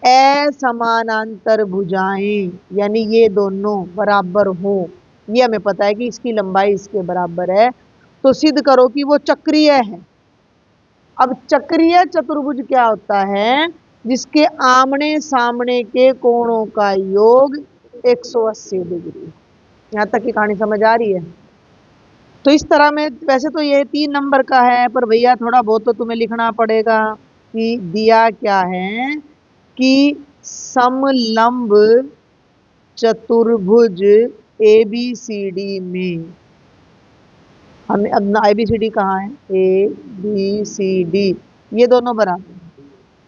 असमानांतर भुजाएं, यानी ये दोनों बराबर हो, ये हमें पता है कि इसकी लंबाई इसके बराबर है, तो सिद्ध करो कि वो चक्रीय है। अब चक्रीय चतुर्भुज क्या होता है? जिसके आमने सामने के कोणों का योग 180 डिग्री। यहां तक की कहानी समझ आ रही है? तो इस तरह में वैसे तो ये 3 नंबर का है, पर भैया थोड़ा बहुत तो तुम्हें लिखना पड़ेगा कि दिया क्या है कि समलंब चतुर्भुज ABCD में, हमें अब ABCD कहाँ है? ABCD, ये दोनों बराबर।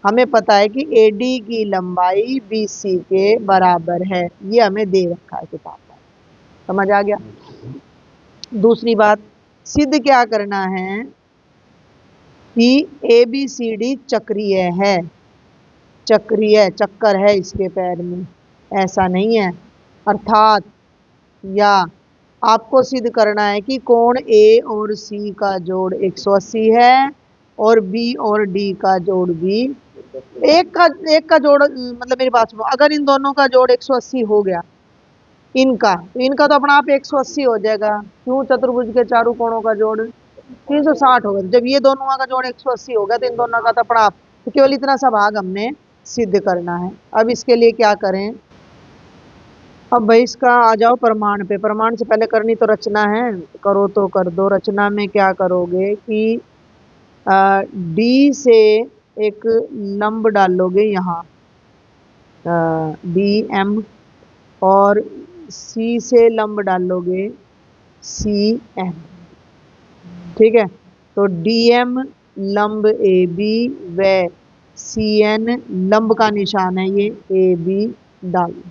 हमें पता है कि AD की लंबाई BC के बराबर है, ये हमें दे रखा है किताब में। समझ आ गया? दूसरी बात, सिद्ध क्या करना है कि ABCD चक्रीय है। चक्रीय, चक्कर है इसके पैर में, ऐसा नहीं है। अर्थात या आपको सिद्ध करना है कि कोण A और C का जोड़ 180 है और B और D का जोड़ भी एक का जोड़, मतलब मेरी बात सुनो, अगर इन दोनों का जोड़ 180 हो गया इनका, तो इनका तो अपना आप 180 हो जाएगा। क्यों? चतुर्भुज के चारों कोणों का जोड़ 360 होगा। जब ये दोनों का जोड़ 180 होगा तो इन दोनों का तो अपना आप, तो केवल इतना सा भाग हमने सिद्ध करना है। अब इसके लिए क्या करें? अब भाई इसका आ जाओ प्रमाण पे। प्रमाण से पहले करनी तो रचना है, करो तो कर दो। रचना में क्या करोगे कि डी से एक लंब डालोगे यहाँ, डी एम, और सी से लंब डालोगे सी एन। ठीक है, तो डी एम लंब ए बी व सी एन लंब का निशान है ये ए बी डालो।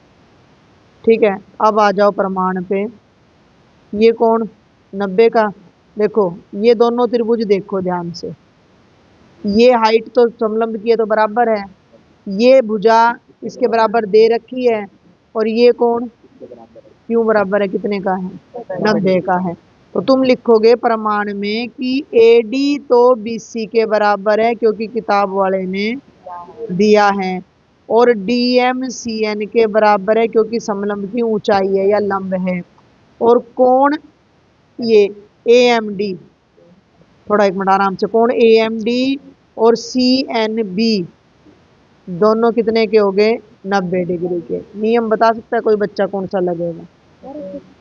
ठीक है, अब आ जाओ प्रमाण पे। ये कोण 90 का, देखो ये दोनों त्रिभुज देखो ध्यान से, ये हाइट तो समलंब की है तो बराबर है, ये भुजा इसके बराबर दे रखी है, और ये कोण क्यों बराबर है, कितने का है, 90 का है। तो तुम लिखोगे प्रमाण में कि एडी तो बीसी के बराबर है क्योंकि किताब वाले ने दिया है, और डीएम सीएन के बराबर है क्योंकि समलंब की ऊंचाई है या लंब है, और कोण ये एएमडी, थोड़ा एक मिनट आराम से, कोण एएमडी और सीएनबी दोनों कितने के हो गए, 90 डिग्री के। नियम बता सकता है कोई बच्चा कौन सा लगेगा,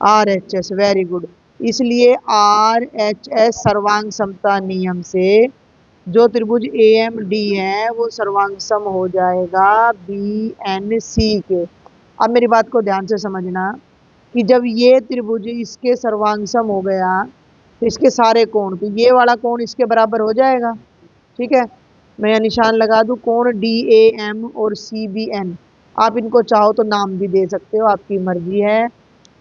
R H S, very good. इसलिए आर एच एस सर्वांग समता नियम से जो त्रिभुज ए एम डी है वो सर्वांग सम हो जाएगा बी एन सी के। अब मेरी बात को ध्यान से समझना कि जब ये त्रिभुज इसके सर्वांग सम हो गया तो इसके सारे कोण, तो ये वाला कोण इसके बराबर हो जाएगा। ठीक है, मैं यहाँ निशान लगा दूं, कोण डी ए एम और सी बी एन, आप इनको चाहो तो नाम भी दे सकते हो, आपकी मर्जी है।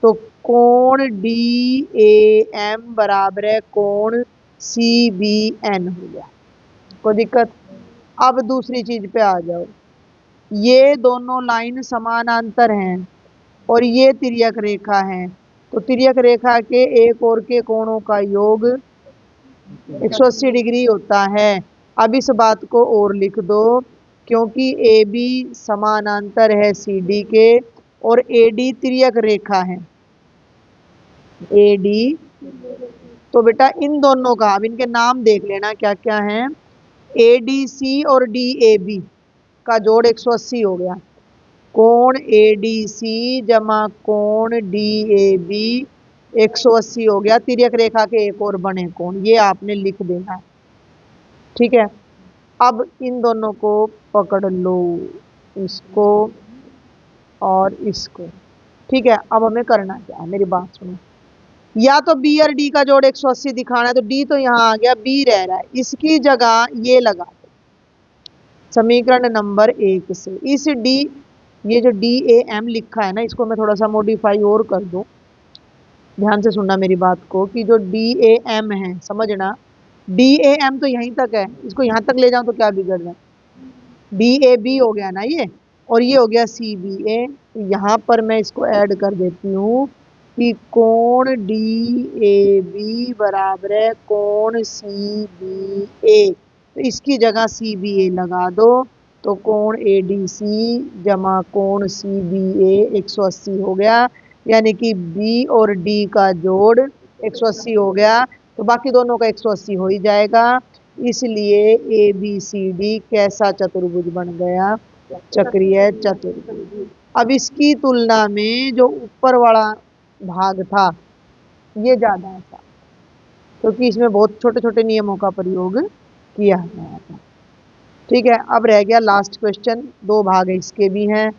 तो कोण डी ए एम बराबर है कोण सी बी एन हो गया, कोई दिक्कत। अब दूसरी चीज पे आ जाओ, ये दोनों लाइन समानांतर हैं और ये तिर्यक रेखा है, तो तिर्यक रेखा के एक और के कोणों का योग 180 डिग्री होता है। अब इस बात को और लिख दो, क्योंकि ए बी समानांतर है सी डी के और ए डी तिर्यक रेखा है, ए डी, तो बेटा इन दोनों का अब इनके नाम देख लेना क्या क्या है, ए डी सी और डी ए बी का जोड़ 180 हो गया, कोण ए डी सी जमा कोण डी ए बी 180 हो गया, तिर्यक रेखा के एक और बने कोण, ये आपने लिख देना है। ठीक है, अब इन दोनों को पकड़ लो, इसको और इसको। ठीक है, अब हमें करना क्या है, मेरी बात सुनो, या तो बी और डी का जोड़ 180 दिखाना है, तो डी तो यहाँ आ गया, बी रह रहा है, इसकी जगह ये लगा दो समीकरण नंबर 1 से। इस डी, ये जो डी ए एम लिखा है ना, इसको मैं थोड़ा सा मॉडिफाई और कर दूं, ध्यान से सुनना मेरी बात को, कि जो डी ए एम है समझना, डी ए एम तो यहीं तक है, इसको यहाँ तक ले जाऊं तो क्या बिगड़ रहा है, डी ए बी हो गया ना ये, और ये हो गया सी बी ए। यहाँ पर मैं इसको ऐड कर देती हूँ कि कोण डी ए बी बराबर है कोण सी बी ए, तो इसकी जगह सी बी ए लगा दो, तो कोण ए डी सी जमा कोण सी बी ए 180 हो गया, यानी कि बी और डी का जोड़ 180 हो गया, तो बाकी दोनों का 180 हो ही जाएगा। इसलिए ए बी सी डी कैसा चतुर्भुज बन गया, चक्रीय चतुर्भुज। अब इसकी तुलना में जो ऊपर वाला भाग था ये ज्यादा था, क्योंकि इसमें बहुत छोटे छोटे नियमों का प्रयोग किया गया था। ठीक है, अब रह गया लास्ट क्वेश्चन, 2 भाग है इसके भी हैं,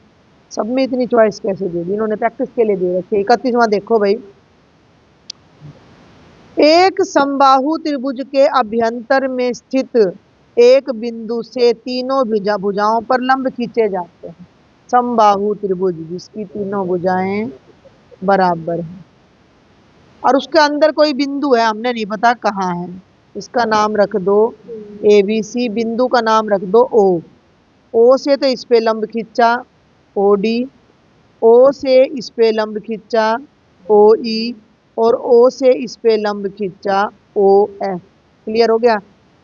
सब में इतनी चॉइस कैसे दे दी इन्होंने, प्रैक्टिस के लिए दे रखी है। 31वां देखो भाई, एक समबाहु त्रिभुज के अभ्यंतर में स्थित एक बिंदु से तीनों भुजाओं पर लंब खींचे जाते हैं। समबाहु त्रिभुज जिसकी तीनों भुजाएं बराबर हैं और उसके अंदर कोई बिंदु है, हमने नहीं पता कहाँ है, इसका नाम रख दो ए बी सी, बिंदु का नाम रख दो ओ, ओ से तो इस पे लंब खींचा ओ डी, ओ से इस पे लंब खींचा ओ ई, और ओ से इस पे लंब खींचा ओ एफ। क्लियर हो गया।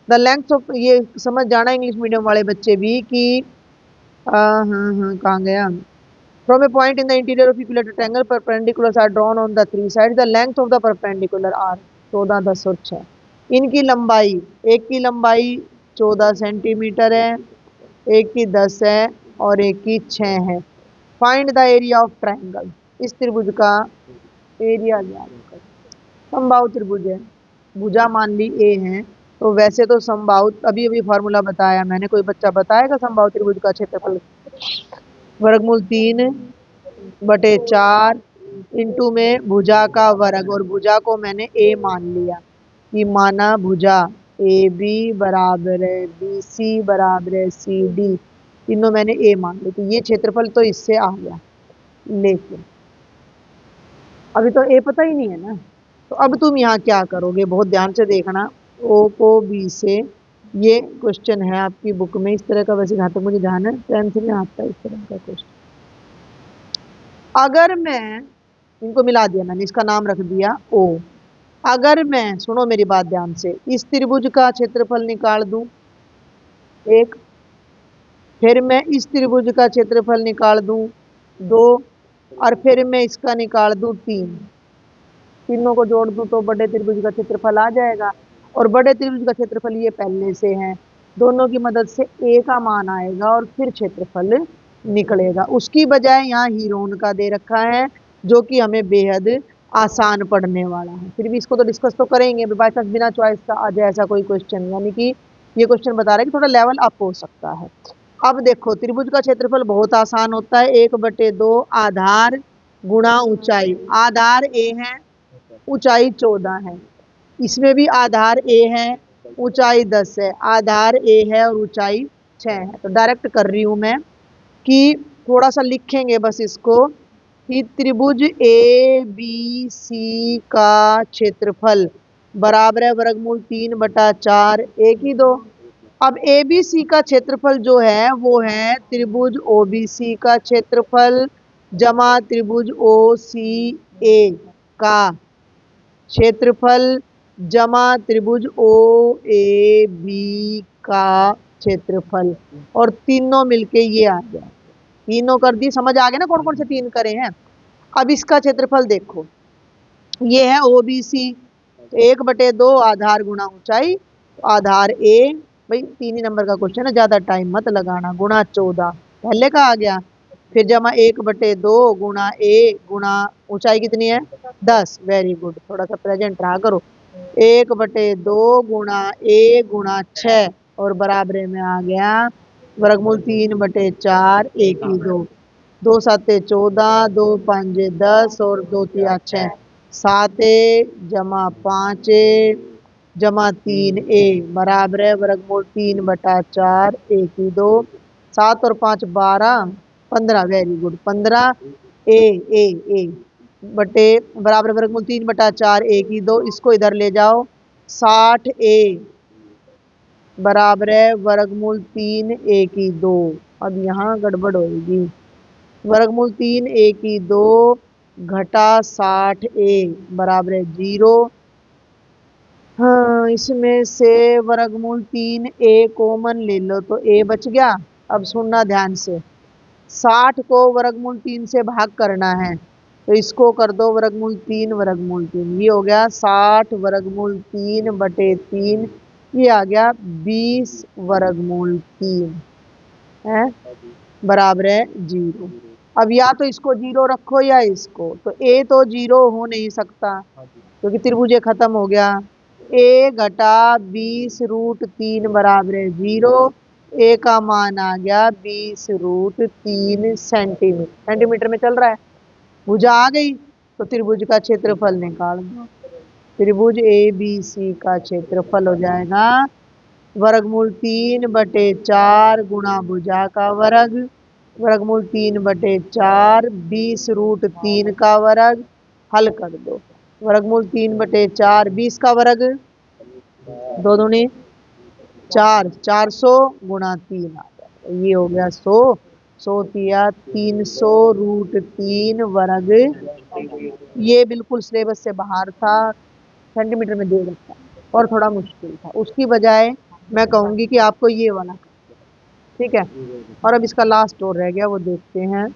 द लेंथ ऑफ, ये समझ जाना इंग्लिश मीडियम वाले बच्चे भी कि कहाँ गया, from a point in the interior of equilateral triangle perpendiculars are drawn on the 3 side, the length of the perpendicular are 14, 10 और 6। इनकी लंबाई, एक की लंबाई 14 सेंटीमीटर है, एक की 10 है और एक की 6 है। Find the area of triangle, इस त्रिभुज का एरिया ज्ञात करो। समबाहु त्रिभुज है, भुजा मान ली ए है, तो वैसे तो समबाहु, अभी अभी फॉर्मूला बताया मैंने, कोई बच्चा बताएगा समबाहु त्रिभुज का क्षेत्रफल, वर्गमूल 3/4 इंटू में भुजा का वर्ग, और भुजा को मैंने ए मान लिया कि माना भुजा ए बी बराबर है बी सी बराबर है सी डी, तीनों मैंने ए मान ली, तो ये क्षेत्रफल तो इससे आ गया। लेकिन अभी तो ए पता ही नहीं है ना, तो अब तुम यहाँ क्या करोगे, बहुत ध्यान से देखना। ओ को बी से, ये क्वेश्चन है आपकी बुक में इस तरह का, वैसे जहाँ तक मुझे ध्यान है 10th में आता है इस तरह का क्वेश्चन। अगर मैं इनको मिला दिया, मैंने इसका नाम रख दिया ओ। अगर मैं, सुनो मेरी बात ध्यान से, इस त्रिभुज का क्षेत्रफल निकाल दूं एक, फिर मैं इस त्रिभुज का क्षेत्रफल निकाल दूं 2, और फिर मैं इसका निकाल दूं 3, तीनों को जोड़ दूं तो बड़े त्रिभुज का क्षेत्रफल आ जाएगा। और बड़े त्रिभुज का क्षेत्रफल ये पहले से है, दोनों की मदद से ए का मान आएगा और फिर क्षेत्रफल निकलेगा। उसकी बजाय यहाँ हीरोन का दे रखा है, जो कि हमें बेहद आसान पढ़ने वाला है। फिर भी इसको तो डिस्कस तो करेंगे, बाई चांस बिना चॉइस का आ जाए ऐसा कोई क्वेश्चन, यानी कि ये क्वेश्चन बता रहा है कि थोड़ा लेवल अप हो सकता है। अब देखो, त्रिभुज का क्षेत्रफल बहुत आसान होता है, 1/2 आधार गुणा ऊंचाई। आधार ए है, ऊंचाई 14 है, इसमें भी आधार ए है, ऊंचाई 10 है, आधार ए है और ऊंचाई 6 है। तो डायरेक्ट कर रही हूं मैं कि थोड़ा सा लिखेंगे बस इसको, कि त्रिभुज ए बी सी का क्षेत्रफल बराबर है वर्गमूल 3/4 एक ही 2। अब ए बी सी का क्षेत्रफल जो है वो है त्रिभुज ओ बी सी का क्षेत्रफल जमा त्रिभुज ओ सी ए का क्षेत्रफल जमा त्रिभुज ओ ए बी का क्षेत्रफल, और तीनों मिलके ये आ गया। तीनों कर दी, समझ आ गया ना कौन कौन से तीन करे हैं। अब इसका क्षेत्रफल देखो, ये है ओ बी सी, 1/2 आधार गुणा ऊंचाई, तो आधार ए, भाई 3 ही नंबर का क्वेश्चन है, ज्यादा टाइम मत लगाना, गुणा 14 पहले का आ गया, फिर जमा 1/2 गुणा ए गुणा ऊंचाई कितनी है 10, वेरी गुड, थोड़ा सा प्रेजेंट रहा करो, 1/2 गुणा ए गुणा 6, और बराबरे में आ गया वर्गमूल 3/4 एक ही 2, 2 7 14, 2 5 10 और 2 3 6, 7 जमा 5 जमा 3 ए बराबर है वर्गमूल 3/4 एक ही 2, 7 और 5 12 15, वेरी गुड, 15 ए ए ए बटे बराबर वर्गमूल 3/4 एक ही 2, इसको इधर ले जाओ, 60 ए बराबर है वर्गमूल 3 एक ही 2। अब यहाँ गड़बड़ होगी, वर्गमूल 3 एक ही 2 घटा 60 ए बराबर है 0। हाँ, इसमें से वर्गमूल 3 ए कॉमन ले लो तो ए बच गया। अब सुनना ध्यान से, 60 को वर्गमूल 3 से भाग करना है, तो इसको कर दो वर्गमूल 3 वर्गमूल 3, ये हो गया 60 वर्गमूल 3/3, ये आ गया 20 वर्गमूल 3 है बराबर है 0। अब या तो इसको 0 रखो या इसको, तो ए तो 0 हो नहीं सकता क्योंकि त्रिभुज खत्म हो गया, ए घटा 20√3 बराबर है 0, ए का मान आ गया 20√3 सेंटीमीटर, सेंटीमीटर में चल रहा है, भुजा आ गई, तो त्रिभुज का क्षेत्रफल निकाल दो। त्रिभुज ए बी सी का क्षेत्रफल हो जाएगा वर्गमूल 3/4 गुणा भुजा का वर्ग, वर्गमूल 3/4 20√3 का वर्ग, हल कर दो, वर्गमूल 3/4 20 का वर्ग, 2 दूनी 4, 400 गुणा 3 आ जाएगा, ये हो गया 100, 100 तिया 300√3 वर्ग। ये बिल्कुल सिलेबस से बाहर था, सेंटीमीटर में दे रखा और थोड़ा मुश्किल था, उसकी बजाय मैं कहूंगी कि आपको ये वाला, ठीक है। और अब इसका लास्ट और रह गया, वो देखते हैं,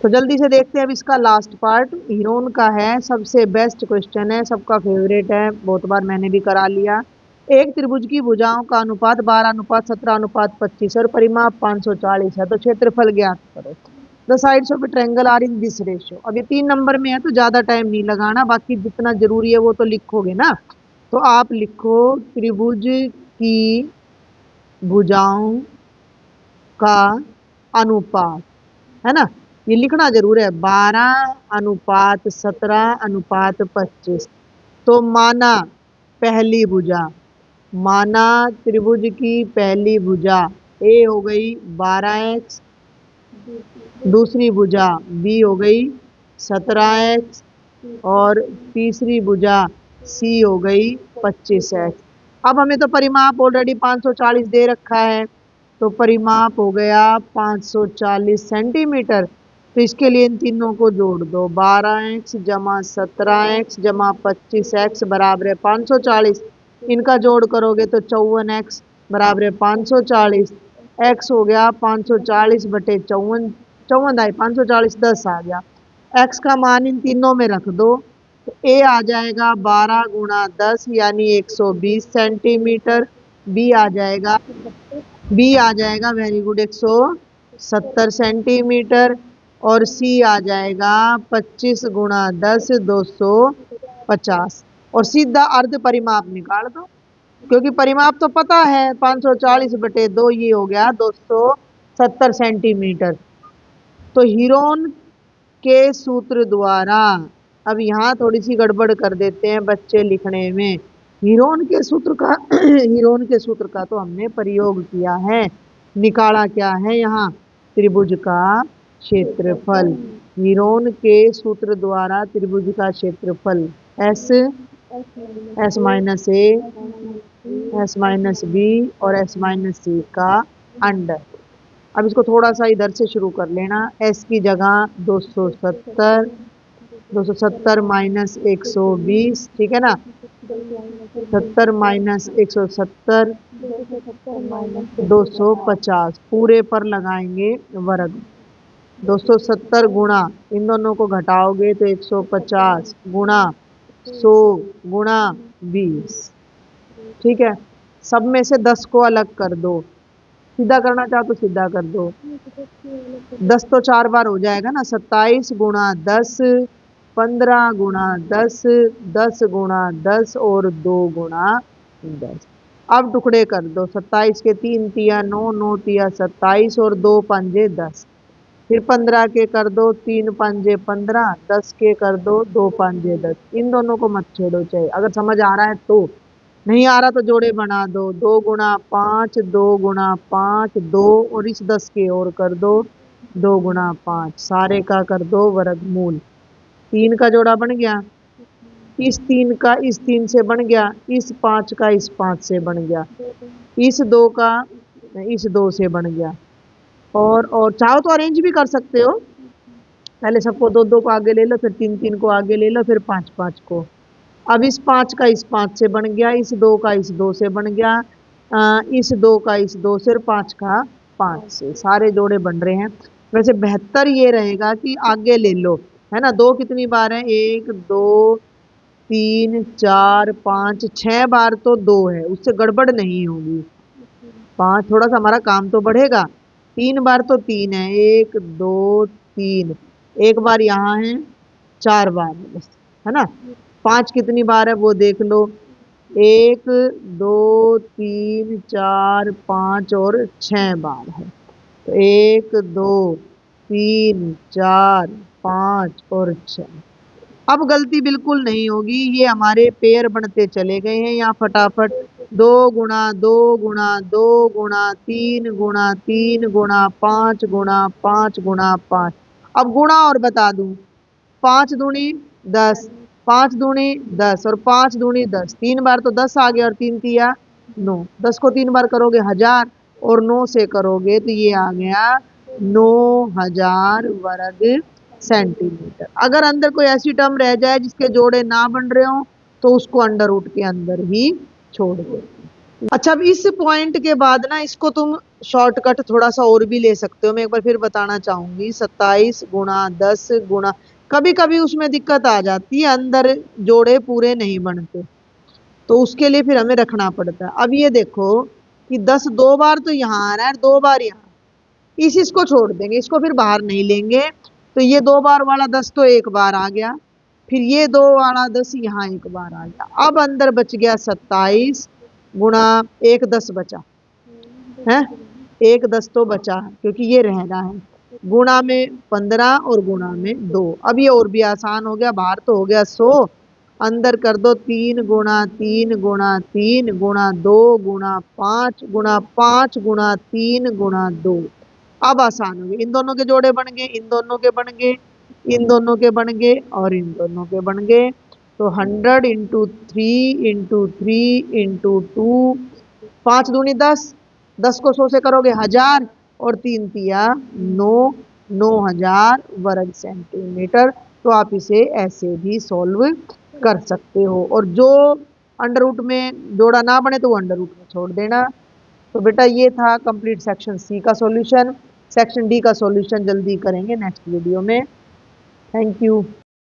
तो जल्दी से देखते हैं अब इसका लास्ट पार्ट, हीरोन का है, सबसे बेस्ट क्वेश्चन है, सबका फेवरेट है, बहुत बार मैंने भी करा लिया। एक त्रिभुज की भुजाओं का अनुपात 12:17:25 और परिमाप 540 है, तो क्षेत्रफल ज्ञात करो। The sides of a triangle are in this ratio. अब ये 3 नंबर में है तो ज्यादा टाइम नहीं लगाना, बाकी जितना जरूरी है वो तो लिखोगे ना, तो आप लिखो त्रिभुज की भुजाओं का अनुपात, है ना, ये लिखना जरूर है, 12:17:25। तो माना पहली भुजा, माना त्रिभुज की पहली भुजा ए हो गई 12x, दूसरी भुजा बी हो गई 17x, और तीसरी भुजा सी हो गई 25x। अब हमें तो परिमाप ऑलरेडी 540 दे रखा है, तो परिमाप हो गया 540 सेंटीमीटर। तो इसके लिए इन तीनों को जोड़ दो, 12x जमा 17x जमा 25x बराबर है 540। इनका जोड़ करोगे तो 54x बराबर है 540। x हो गया 540 बटे 54, 54 540 10 आ गया। x का मान इन तीनों में रख दो, तो a आ जाएगा 12 गुणा 10 यानी 120 सेंटीमीटर। b आ जाएगा, वेरी गुड 170 सेंटीमीटर। और c आ जाएगा 25 गुणा 10 250। और सीधा अर्ध परिमाप निकाल दो, क्योंकि परिमाप तो पता है 540 बटे 2, ये हो गया 270 सेंटीमीटर। तो हीरोन के सूत्र द्वारा, अब यहाँ थोड़ी सी गड़बड़ कर देते हैं बच्चे लिखने में। हीरोन के सूत्र का हीरोन के सूत्र का तो हमने प्रयोग किया है, निकाला क्या है यहाँ, त्रिभुज का क्षेत्रफल। हीरोन के सूत्र द्वारा त्रिभुज का क्षेत्रफल एस, एस माइनस ए, एस माइनस बी और एस माइनस सी का अंडर। अब इसको थोड़ा सा इधर से शुरू कर लेना, एस की जगह 270, 270 माइनस 120, ठीक है ना, 70 माइनस 170 250, पूरे पर लगाएंगे वर्ग। 270 गुणा, इन दोनों को घटाओगे तो 150 गुणा 100 गुणा 20, ठीक है। सब में से 10 को अलग कर दो, सीधा करना चाहो तो सीधा कर दो। 10 तो 4 बार हो जाएगा ना, 27 गुणा 10, 15 गुणा 10, 10 गुणा 10 और 2 गुणा 10। अब टुकड़े कर दो, 27 के 3 तिया 9, 9 तिया 27 और 2 पंजे 10। फिर 15 के कर दो 3 पंजे 15, 10 के कर दो 2 पंजे 10। इन दोनों को मत छेड़ो, चाहिए अगर समझ आ रहा है तो, नहीं आ रहा तो जोड़े बना दो, 2 गुणा 5, 2 गुणा 5 2, और इस 10 के और कर दो 2 गुणा 5, सारे का कर दो वर्गमूल। 3 का जोड़ा बन गया, इस 3 का इस 3 से बन गया, इस 5 का इस 5 से बन गया, इस 2 का इस 2 से बन गया। और चाहो तो अरेंज भी कर सकते हो, पहले सबको 2 2 को आगे ले लो, फिर 3 3 को आगे ले लो, फिर 5 5 को। अब इस 5 का इस 5 से बन गया, इस 2 का इस 2 से बन गया, इस 2 का इस 2 से और 5 का 5 से, सारे जोड़े बन रहे हैं। वैसे बेहतर ये रहेगा कि आगे ले लो, है ना। 2 कितनी बार है, 1 2 3 4 5 6 बार तो 2 है, उससे गड़बड़ नहीं होगी। 5 थोड़ा सा हमारा काम तो बढ़ेगा। 3 बार तो 3 है, 1 2 3, एक बार यहाँ है, 4 बार है ना। 5 कितनी बार है वो देख लो, 1 2 3 4 5 और 6 बार है। तो 1 2 3 4 5 और 6। अब गलती बिल्कुल नहीं होगी, ये हमारे पेयर बनते चले गए हैं यहाँ फटाफट। 2 गुणा 2 गुणा 2 गुणा 3 गुणा 3 गुणा 5 गुणा 5 गुणा 5। अब गुणा और बता दूं, 5 दूनी 10, 5 दूनी 10 और 5 दूनी 10, 3 बार तो 10 आ गया और 3 तिया 9। 10 को 3 बार करोगे 1000, और 9 से करोगे तो ये आ गया 9000 वर्ग सेंटीमीटर। अगर अंदर कोई ऐसी टर्म रह जाए जिसके जोड़े ना बन रहे हो, तो उसको अंडर रूट के अंदर ही छोड़ दो। अच्छा, अब इस पॉइंट के बाद ना इसको तुम शॉर्टकट थोड़ा सा और भी ले सकते हो, मैं एक बार फिर बताना चाहूंगी। 27 गुणा 10 गुणा, कभी कभी उसमें दिक्कत आ जाती है, अंदर जोड़े पूरे नहीं बनते, तो उसके लिए फिर हमें रखना पड़ता है। अब ये देखो कि 10 2 बार तो यहाँ आ रहा है, 2 बार यहाँ, इसको छोड़ देंगे, इसको फिर बाहर नहीं लेंगे, तो ये 2 बार वाला 10 तो एक बार आ गया, फिर ये 2 वाला 10 यहाँ एक बार आ गया। अब अंदर बच गया 27 गुणा 1 10 बचा है, एक 10 तो बचा क्योंकि ये रहना है, गुणा में 15 और गुणा में 2। अब ये और भी आसान हो गया, बाहर तो हो गया 100, अंदर कर दो 3 गुणा 3 गुणा 3 गुणा 2 गुणा 5 गुणा 5 गुणा 3 गुणा 2। अब आसान हो गए, इन दोनों के जोड़े बन गए, इन दोनों के बन गए, इन दोनों के बन गए और इन दोनों के बन गए। तो 100 इंटू 3 इंटू 3 इंटू 2, 5 दूनी 10, 10 को 100 से करोगे 1000 और 3 तिया 9, 9000 वर्ग सेंटीमीटर। तो आप इसे ऐसे भी सॉल्व कर सकते हो, और जो अंडर रूट में जोड़ा ना बने तो वो अंडर रूट में छोड़ देना। तो बेटा ये था कंप्लीट सेक्शन सी का सॉल्यूशन। सेक्शन डी का सॉल्यूशन जल्दी करेंगे नेक्स्ट वीडियो में। Thank you.